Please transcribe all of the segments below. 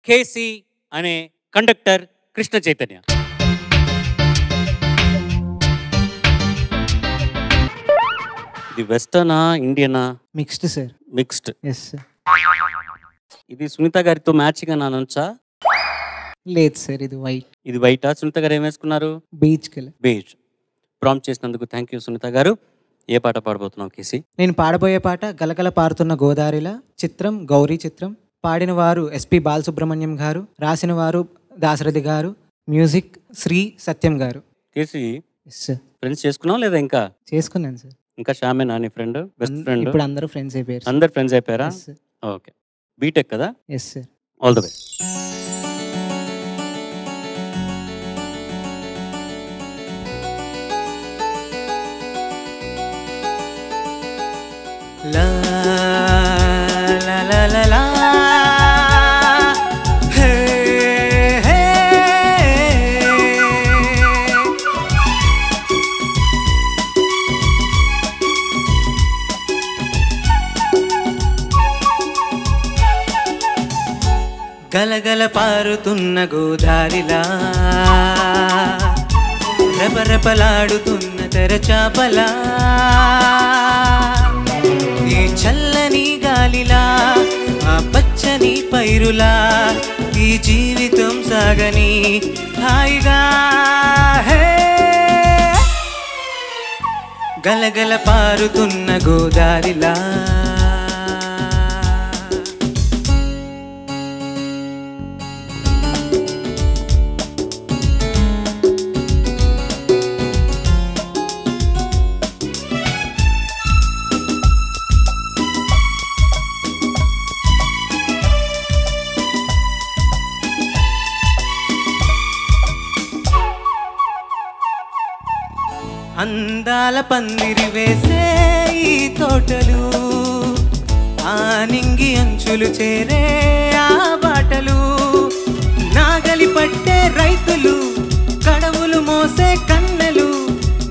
KC అనే conductor Krishna Chaitanya. ఇది వెస్టర్నా ఇండియనా? Mixed sir. Mixed. Yes sir. ఇది సునీత గారితో మ్యాచింగ్ అని అనొచ్చా? లేదు సార్, ఇది వైట్. ఇది వైటా? సునీత గారు ఏం వేసుకున్నారు? Beach colour. బేజ్. ప్రాంప్ట్ చేసినందుకు థ్యాంక్ యూ సునీత గారు. ఏ పాట పాడబోతున్నావు కేసీ? నేను పాడబోయే పాట గలగల పారుతున్న గోదారిలా. చిత్రం గౌరీ చిత్రం. పాడిన వారు ఎస్పి బాలసుబ్రహ్మణ్యం గారు, రాసిన వారు దాశరథి గారు, మ్యూజిక్ శ్రీ సత్యం గారు. KC yes sir. ఫ్రెండ్స్ చేసుకున్నావు లేదా? ఇంకా చేసుకున్నాను సార్. ఇంకా షామేనా నీ ఫ్రెండ్? Best friend? ఇప్పుడు అందరూ ఫ్రెండ్స్ అయిపోయారు. అందరు ఫ్రెండ్స్ అయిపోయారా? ఓకే. బీటెక్ కదా? Yes sir. All the best. లా లా లా లా లా హే హే గలగల పారుతున్న గోదారిలా, రెపరెపలాడుతున్న తెరచాపలా, ఈ చల్లని గాలిలా, ఆ పచ్చని పైరులా, ఈ జీవితం సాగని హాయిగా. హే గలగల పారుతున్న గోదారిలా. అందాల పందిరి వేసే ఈ తోటలు, ఆనింగి అంచులు చేరే ఆ బాటలు, నాగలి పట్టే రైతులు, కడవులు మోసే కన్నెలు,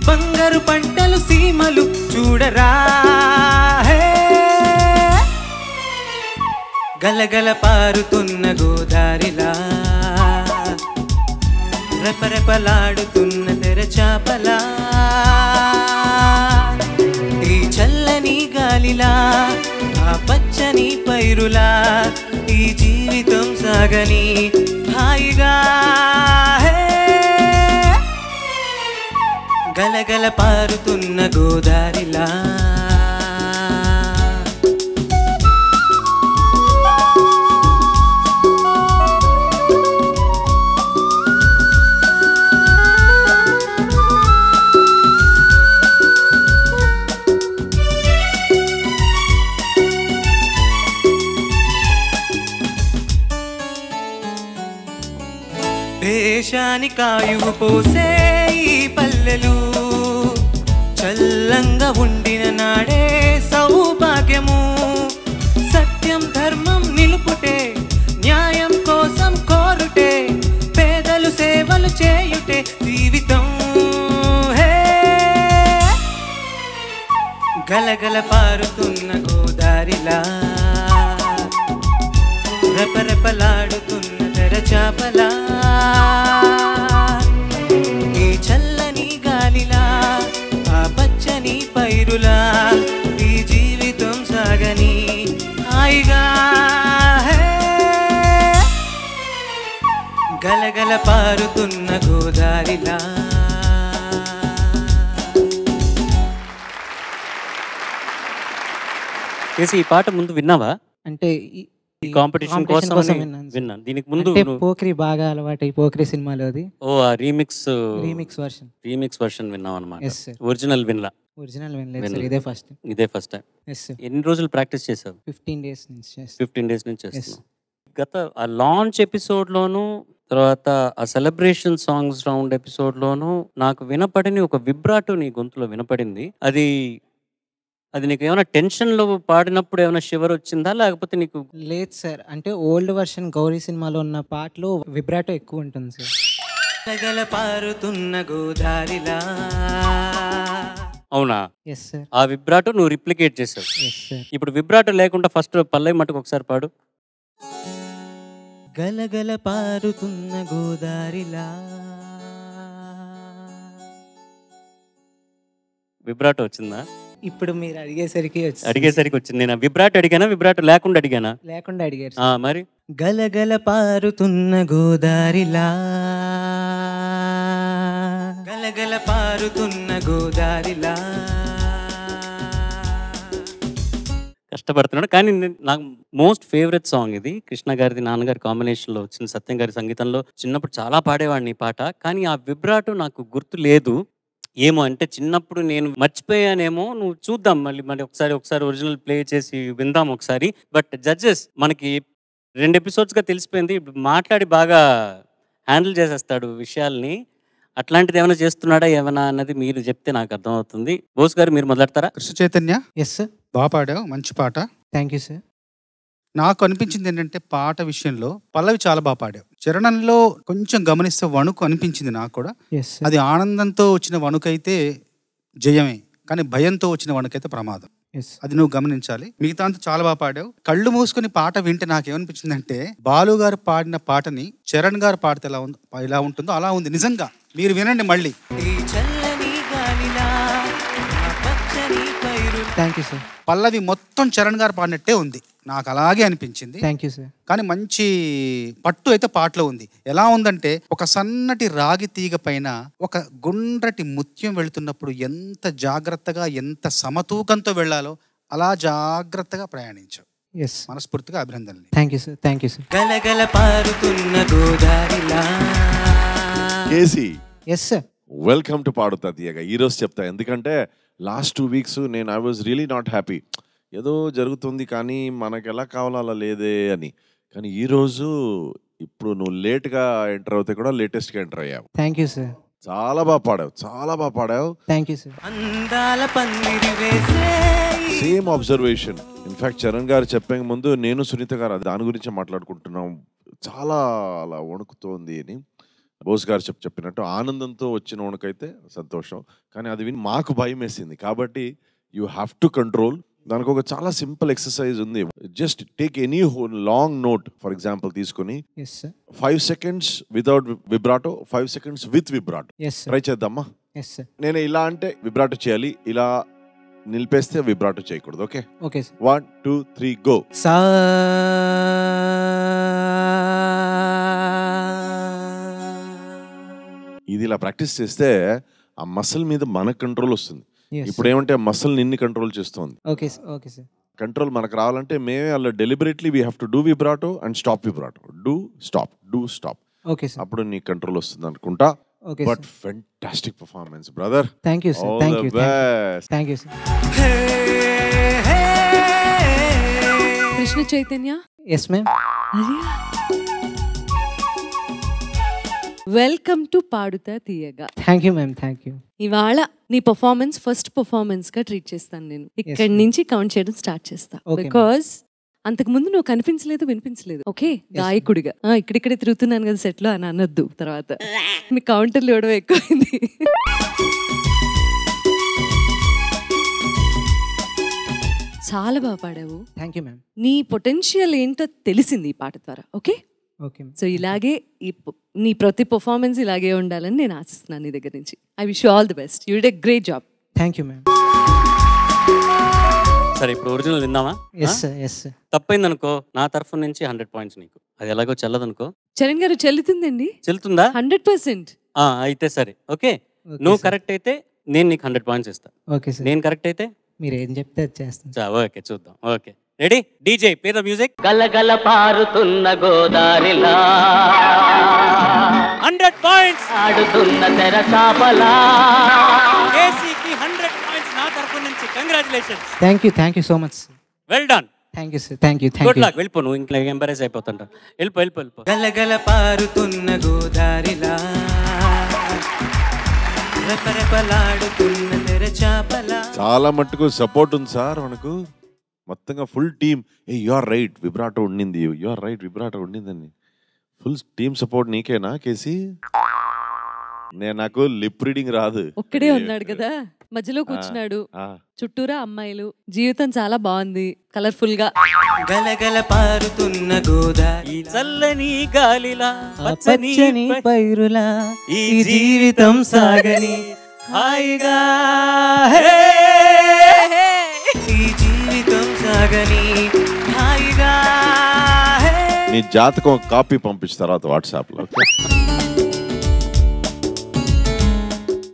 బంగారు పంటలు సీమలు చూడరా. హే గలగల పారుతున్న గోదారిలా, రెపరెపలాడుతున్న తెరచాపలా, ఈ చల్లని గాలిలా, ఆ పచ్చని పైరులా, ఈ జీవితం సాగని హాయిగా. హే గలగల పారుతున్న గోదారిలా. దేశానికి ఆయువు పోసే ఈ పల్లెలు, చల్లంగా ఉండిన నాడే సౌభాగ్యము. సత్యం ధర్మం నిలుపుటే, న్యాయం కోసం కోరుటే, పేదలు సేవలు చేయుటే జీవితం. హే గలగల పారుతున్న గోదారిలా, రెపరెపలాడుతున్న తెరచాపలా, ఈ చల్లని గాలిలా, ఆ పచ్చని పైరులా, ఈ జీవితం సాగని హాయిగా. హే గలగల పారుతున్న గోదారిలా. కేసీ ఈ పాట ముందు విన్నావా? అంటే ఈ కాంపిటీషన్ కోసం విన్నాను. దీనికి ముందు పోక్రి బాగా అలవాటు, పోక్రి సినిమాలోది. ఓ ఆ రీమిక్స్ వర్షన్ విన్నావు అన్నమాట. ఒరిజినల్ వినలా? ఒరిజినల్ వినలేదు, ఇదే ఫస్ట్. ఇదే ఫస్ట్ టైం. ఎన్ని రోజులు ప్రాక్టీస్ చేసావు? 15 days నుంచి. 15 days నుంచి చేస్తున్నావు. గత ఆ లాంచ్ ఎపిసోడ్ లోను, తర్వాత ఆ సెలబ్రేషన్ సాంగ్స్ రౌండ్ ఎపిసోడ్ లోను నాకు వినపడిన ఒక విబ్రాటో నీ గొంతులో వినపడింది. అది నీకు ఏమైనా టెన్షన్ లో పాడినప్పుడు ఏమైనా షివర్ వచ్చిందా, లేకపోతే నీకు? లేదు సార్, అంటే ఓల్డ్ వర్షన్ గౌరీ సినిమాలో ఉన్న పాటలో విబ్రాటో ఎక్కువ ఉంటుంది సార్. గలగల పారుతున్న గోదారిలా. అవునా? Yes sir. ఆ విబ్రాటో నువ్వు రిప్లికేట్ చేసావు. Yes sir. ఇప్పుడు విబ్రాటో లేకుండా ఫస్ట్ పల్లవి మటుకు ఒకసారి పాడు. గలగల పారుతున్న గోదారిలా. విబ్రాటో వచ్చిందా? ఇప్పుడు మీరు అడిగేసరికి వచ్చింది. నేను విబ్రాటో అడిగానా, విబ్రాటో లేకుండా అడిగానా? లేకుండా అడిగారు. మరి గలగల పారుతున్న గోదారిలా, గలగల పారుతున్న గోదారిలా. కష్టపడుతున్నాడు కానీ నాకు మోస్ట్ ఫేవరెట్ సాంగ్ ఇది. కృష్ణ గారిది నాన్నగారి కాంబినేషన్లో వచ్చిన, సత్యం గారి సంగీతంలో. చిన్నప్పుడు చాలా పాడేవాడిని ఈ పాట, కానీ ఆ విబ్రాటో నాకు గుర్తు లేదు. ఏమో అంటే చిన్నప్పుడు నేను మర్చిపోయానేమో. నువ్వు చూద్దాం మళ్ళీ ఒకసారి ఒరిజినల్ ప్లే చేసి విందాం ఒకసారి. బట్ జడ్జెస్ మనకి 2 ఎపిసోడ్స్గా తెలిసిపోయింది, మాట్లాడి బాగా హ్యాండిల్ చేసేస్తాడు విషయాల్ని. అట్లాంటిది ఏమైనా చేస్తున్నాడా ఏమైనా అన్నది మీరు చెప్తే నాకు అర్థమవుతుంది. బోస్ గారు మీరు మొదలెడతారా? Krishna Chaitanya, yes sir. బాగా పాడావు, మంచి పాట. Thank you sir. నాకు అనిపించింది ఏంటంటే పాట విషయంలో పల్లవి చాలా బాగా పాడావు. చరణంలో కొంచెం గమనిస్తే వణుకు అనిపించింది నాకు కూడా. Yes sir. అది ఆనందంతో వచ్చిన వణుకైతే జయమే, కానీ భయంతో వచ్చిన వణుకైతే ప్రమాదం. ఎస్. అది నువ్వు గమనించాలి. మిగతా అంతా చాలా బాగా పాడావు. కళ్ళు మూసుకుని పాట వింటే నాకేమనిపించిందంటే బాలు గారు పాడిన పాటని చరణ్ గారు పాడితే ఎలా ఉంటుందో అలా ఉంది నిజంగా. మీరు వినండి మళ్ళీ. Thank you sir. పల్లవి మొత్తం చరణ్ గారు పాడినట్టే ఉంది, నాకు అలాగే అనిపించింది. Thank you sir. కానీ మంచి పట్టు అయితే పాటలో ఉంది. ఎలా ఉందంటే ఒక సన్నటి రాగి తీగ పైన ఒక గుండ్రటి ముత్యం వెళుతున్నప్పుడు ఎంత జాగ్రత్తగా, ఎంత సమతూకంతో వెళ్ళాలో అలా జాగ్రత్తగా ప్రయాణించావు. ఎస్. మనస్ఫూర్తిగా అభినందనలు. Thank you sir. Thank you sir. గలగల పారుతున్న గోదారిలా. KC, yes sir. Welcome to Paaduta Theeyaga. ఈరోజు చెప్తా, ఎందుకంటే లాస్ట్ 2 weeks నేను I was really not happy. ఏదో జరుగుతుంది కానీ మనకు ఎలా కావాలో అలా లేదే అని. కానీ ఈరోజు ఇప్పుడు నువ్వు లేట్గా ఎంటర్ అవుతే కూడా లేటెస్ట్గా ఎంటర్ అయ్యావు. Thank you sir. చాలా బాగా పాడావు, చాలా బాగా పాడావు. Thank you sir. Same observation. In fact Charan garu చెప్పే ముందు నేను సునీత గారు దాని గురించి మాట్లాడుకుంటున్నాం. చాలా అలా వణుకుతోంది అని. బోస్ గారు చెప్పినట్టు ఆనందంతో వచ్చిన వణుకైతే సంతోషం, కానీ అది విని మాకు భయం వేసింది. కాబట్టి యూ హ్యావ్ టు కంట్రోల్. దానికి ఒక చాలా సింపుల్ ఎక్సర్సైజ్ ఉంది. Just take any long note for example తీసుకొని 5 seconds without విబ్రాటో, 5 seconds with విబ్రాటో try చేద్దామా? నేను ఇలా అంటే విబ్రాటో చేయాలి, ఇలా నిలిపేస్తే విబ్రాటో చేయకూడదు. Okay okay. 1 2 3 గో. ఇది ఇలా ప్రాక్టీస్ చేస్తే ఆ మసిల్ మీద మన కంట్రోల్ వస్తుంది. ఇప్పుడు ఏమంటే మసిల్ నిన్ను కంట్రోల్ చేస్తుంది. Okay okay sir. కంట్రోల్ మనకు రావాలంటే మేమే అలా deliberately we have to do vibrato and stop vibrato. Do stop. Okay sir. అప్పుడు నీ కంట్రోల్ వస్తుంది అనుకుంటా. Okay. But fantastic performance brother. Thank you sir. Thank you. Thank you sir. Krishna Chaitanya. Yes ma'am. Welcome to Paaduta Theeyaga. Thank you ma'am. Thank you. ఇవాళ నీ performance first performance గా treat చేస్తాను నేను. ఇక్కడి నుంచి కౌంట్ చేయడం స్టార్ట్ చేస్తా. బికాజ్ అంతకు ముందు నువ్వు కనిపించలేదు, వినిపించలేదు. ఓకే, గాయకుడిగా ఇక్కడిక్కడే తిరుగుతున్నాను కదా సెట్ లో అని అనొద్దు. తర్వాత మీ కౌంటర్లు ఇవ్వడం ఎక్కువైంది. చాలా బాగా పాడావు. Thank you ma'am. నీ పొటెన్షియల్ ఏంటో తెలిసింది ఈ పాట ద్వారా. Okay okay. సో ఇలాగే నీ ప్రతి పర్ఫార్మెన్స్ ఇలాగే ఉండాలని నేను ఆశిస్తున్నాను నీ దగ్గర నుంచి. I wish you all the best. You did a great job. Thank you ma'am. సరే ఇప్పుడు ఒరిజినల్ విందామా? Yes sir. Yes sir. తప్పైంది అనుకో నా తరఫు నుంచి 100 points నీకు. అది ఎలాగో చెల్లదనుకో. చరణ్ గారు చెల్లుతుందండి. చెల్లుతుందా? 100%. అయితే సరే. ఓకే, నువ్వు కరెక్ట్ అయితే నేను నీకు 100 points ఇస్తా. Okay sir. నేను కరెక్ట్ అయితే మీరు ఏం చెప్తే చేస్తాను. ఓకే చూద్దాం. Okay ready? DJ play the music. గలగల పారుతున్న గోదారిలా 100 points ఆడుతున్న తెరచాపలా. కేసీకి 100 points నా తరఫు నుంచి. Congratulations. Thank you so much. Well done. Thank you sir. Thank you. Good luck. వెళ్ళిపో, నువ్వు ఇంకా ఎంబరేజ్ అయిపోతుంటా. వెళ్ళిపో. గలగల పారుతున్న గోదారిలా రెపరెపలాడుతున్న తెరచాపలా. చాలా మట్టుకు సపోర్ట్ ఉంది సార్ మనకు. మొత్తంగా full team. You are right vibrato ఉండింది, యు ఆర్ రైట్ విబ్రాటో ఉండిందని ఫుల్ టీమ్ సపోర్ట్ నీకేనా కేసీ? నాకు లిప్ రీడింగ్ రాదు. ఒక్కడే ఉన్నాడు కదా. మధ్యలో కూర్చున్నాడు, ఆ. చుట్టూరా అమ్మాయిలు, జీవితం చాలా బాగుంది, కలర్ఫుల్ గా. గలగల పారుతున్న గోదారి ఈ చల్లని గాలిలా పచ్చని పైరులా ఈ జీవితం సాగని హాయిగా హే, ఈ జీవితం సాగని హాయిగా హే. నీ జాతకం కాపీ పంపించిన తర్వాత వాట్సాప్లో